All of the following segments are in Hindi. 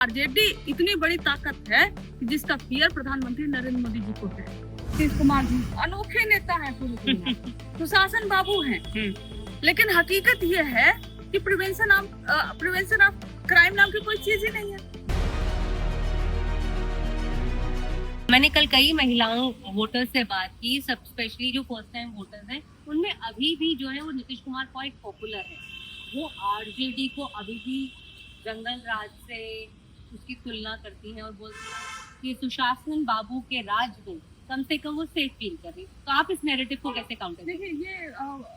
आरजेडी इतनी बड़ी ताकत है कि जिसका फियर प्रधानमंत्री नरेंद्र मोदी जी को है। नीतीश कुमार जी अनोखे नेता है पूरी दुनिया में, सुशासन बाबू हैं, लेकिन हकीकत ये है कि प्रिवेंशन ऑफ क्राइम नाम की कोई चीज ही नहीं है। मैंने कल कई महिलाओं वोटर्स से बात की, सब स्पेशली जो फर्स्ट टाइम वोटर्स हैं, उनमें अभी भी जो है वो नीतीश कुमार क्वाइट पॉपुलर है। वो आरजेडी को अभी भी जंगल राज से उसकी तुलना करती हैं और बोलती हैं कि सुशासन बाबू के राज में कम से कम वो सेफ फील कर रही है। तो आप इस नैरेटिव को कैसे काउंटर करें? देखिए, ये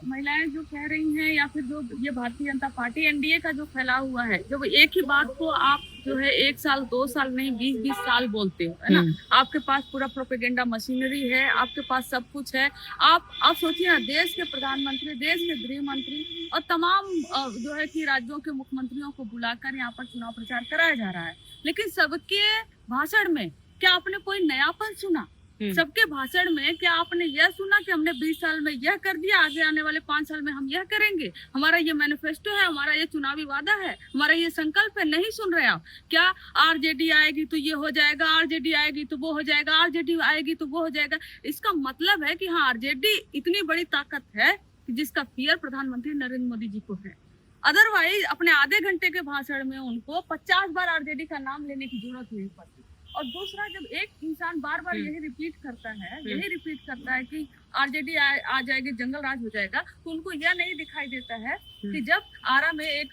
महिलाएं जो कह रही हैं या फिर जो ये भारतीय जनता पार्टी एनडीए का जो फैला हुआ है, जब एक ही बात को आप जो है 1 साल 2 साल नहीं 20-20 साल बोलते हो, है ना। आपके पास पूरा प्रोपेगेंडा मशीनरी है, आपके पास सब कुछ है। आप सोचिए ना, देश के प्रधानमंत्री, देश के गृह मंत्री और तमाम जो है कि राज्यों के मुख्यमंत्रियों को बुलाकर यहाँ पर चुनाव प्रचार कराया जा रहा है, लेकिन सबके भाषण में क्या आपने कोई नयापन सुना? सबके भाषण में क्या आपने यह सुना कि हमने 20 साल में यह कर दिया, आगे आने वाले 5 साल में हम यह करेंगे, हमारा ये मैनिफेस्टो है, हमारा ये चुनावी वादा है, हमारा ये संकल्प है? नहीं सुन रहे आप। क्या आरजेडी आएगी तो ये हो जाएगा, आरजेडी आएगी तो वो हो जाएगा, आरजेडी आएगी तो वो हो जाएगा? इसका मतलब है कि हाँ, आरजेडी इतनी बड़ी ताकत है कि जिसका फियर प्रधानमंत्री नरेंद्र मोदी जी को है। अदरवाइज अपने आधे घंटे के भाषण में उनको 50 बार आरजेडी का नाम लेने की जरूरत नहीं पड़ती। और दूसरा, जब एक इंसान बार बार यही रिपीट करता है कि आरजेडी आ जाएगी, जंगल राज हो जाएगा, तो उनको यह नहीं दिखाई देता है कि जब आरा में एक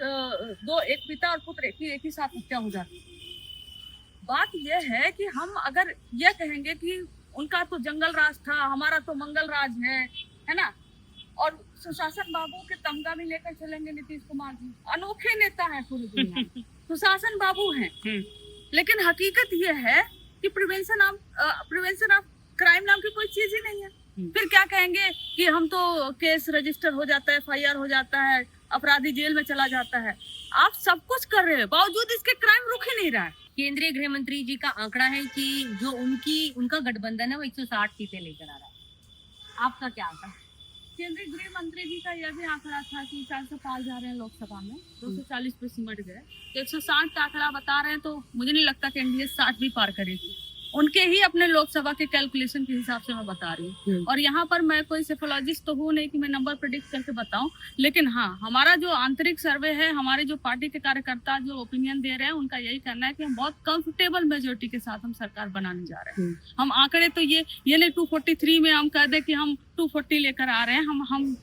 पिता और पुत्र की एक ही साथ हत्या हो जाती है। बात यह है कि हम अगर यह कहेंगे कि उनका तो जंगल राज था, हमारा तो मंगल राज है ना, और सुशासन बाबू के तमगा भी लेकर चलेंगे नीतीश कुमार जी, अनोखे नेता है पूरी दुनिया में, सुशासन बाबू हैं, लेकिन हकीकत ये है कि प्रिवेंशन ऑफ क्राइम नाम की कोई चीज ही नहीं है। फिर क्या कहेंगे कि हम तो केस रजिस्टर हो जाता है, एफआईआर हो जाता है, अपराधी जेल में चला जाता है। आप सब कुछ कर रहे हैं, बावजूद इसके क्राइम रुक ही नहीं रहा है। केंद्रीय गृह मंत्री जी का आंकड़ा है कि जो उनका गठबंधन है वो 160 सीटें लेकर आ रहा है। आपका क्या आंकड़ा? केंद्रीय गृह मंत्री जी का यह भी आंकड़ा था कि 400 पार जा रहे हैं लोकसभा में, 240 पे सिमट गए, 160 का आंकड़ा बता रहे हैं, तो मुझे नहीं लगता कि एनडीए 60 भी पार करेगी। उनके ही अपने लोकसभा के कैलकुलेशन के हिसाब से मैं बता रही हूँ। और यहाँ पर मैं कोई सेफोलॉजिस्ट तो हूँ नहीं कि मैं नंबर प्रेडिक्ट करके बताऊं, लेकिन हाँ, हमारा जो आंतरिक सर्वे है, हमारे जो पार्टी के कार्यकर्ता जो ओपिनियन दे रहे हैं, उनका यही कहना है कि हम बहुत कंफर्टेबल मेजोरिटी के साथ हम सरकार बनाने जा रहे हैं। हम आंकड़े तो ये नहीं 243 में हम कह दे कि हम 240 लेकर आ रहे हैं। हम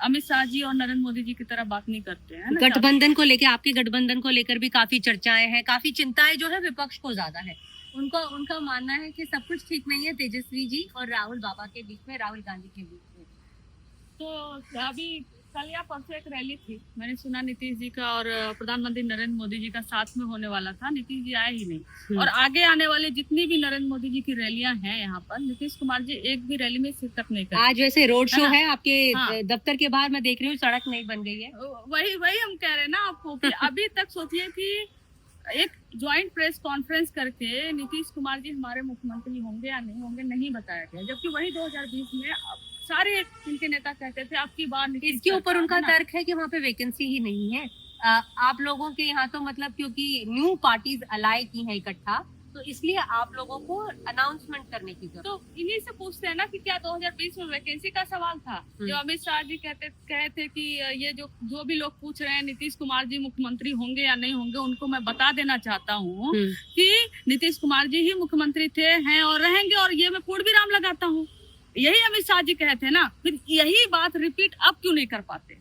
अमित शाह जी और नरेंद्र मोदी जी की तरह बात नहीं करते हैं। गठबंधन को लेकर, आपके गठबंधन को लेकर भी काफी चर्चाएं हैं, काफी चिंताएं जो है विपक्ष को ज्यादा है। उनका मानना है कि सब कुछ ठीक नहीं है तेजस्वी जी और राहुल बाबा के बीच में, राहुल गांधी के बीच में। तो अभी कल या परसों एक रैली थी, मैंने सुना नीतीश जी का और प्रधानमंत्री नरेंद्र मोदी जी का साथ में होने वाला था, नीतीश जी आए ही नहीं। और आगे आने वाली जितनी भी नरेंद्र मोदी जी की रैलियां हैं यहाँ पर, नीतीश कुमार जी एक भी रैली में शिरकत नहीं करते। आज वैसे रोड शो है आपके दफ्तर के बाहर, मैं देख रही हूँ, सड़क नहीं बन गई है। वही हम कह रहे हैं ना आपको कि अभी तक सोचिए कि एक ज्वाइंट प्रेस कॉन्फ्रेंस करके नीतीश कुमार जी हमारे मुख्यमंत्री होंगे या नहीं होंगे नहीं बताया गया, जबकि वही 2020 में सारे इनके नेता कहते थे आपकी बार। इसके ऊपर उनका तर्क है कि वहाँ पे वैकेंसी ही नहीं है। आप लोगों के यहाँ तो मतलब क्योंकि न्यू पार्टीज अलाय की हैं इकट्ठा, तो इसलिए आप लोगों को अनाउंसमेंट करने की जरूरत। तो इन्हीं से पूछते हैं ना कि क्या 2020 में वैकेंसी का सवाल था? जो अमित शाह जी कहे थे कि ये जो भी लोग पूछ रहे हैं नीतीश कुमार जी मुख्यमंत्री होंगे या नहीं होंगे, उनको मैं बता देना चाहता हूँ कि नीतीश कुमार जी ही मुख्यमंत्री थे, हैं और रहेंगे, और ये मैं पूर्ण विराम लगाता हूँ। यही अमित शाह जी कहे थे ना, फिर यही बात रिपीट अब क्यों नहीं कर पाते?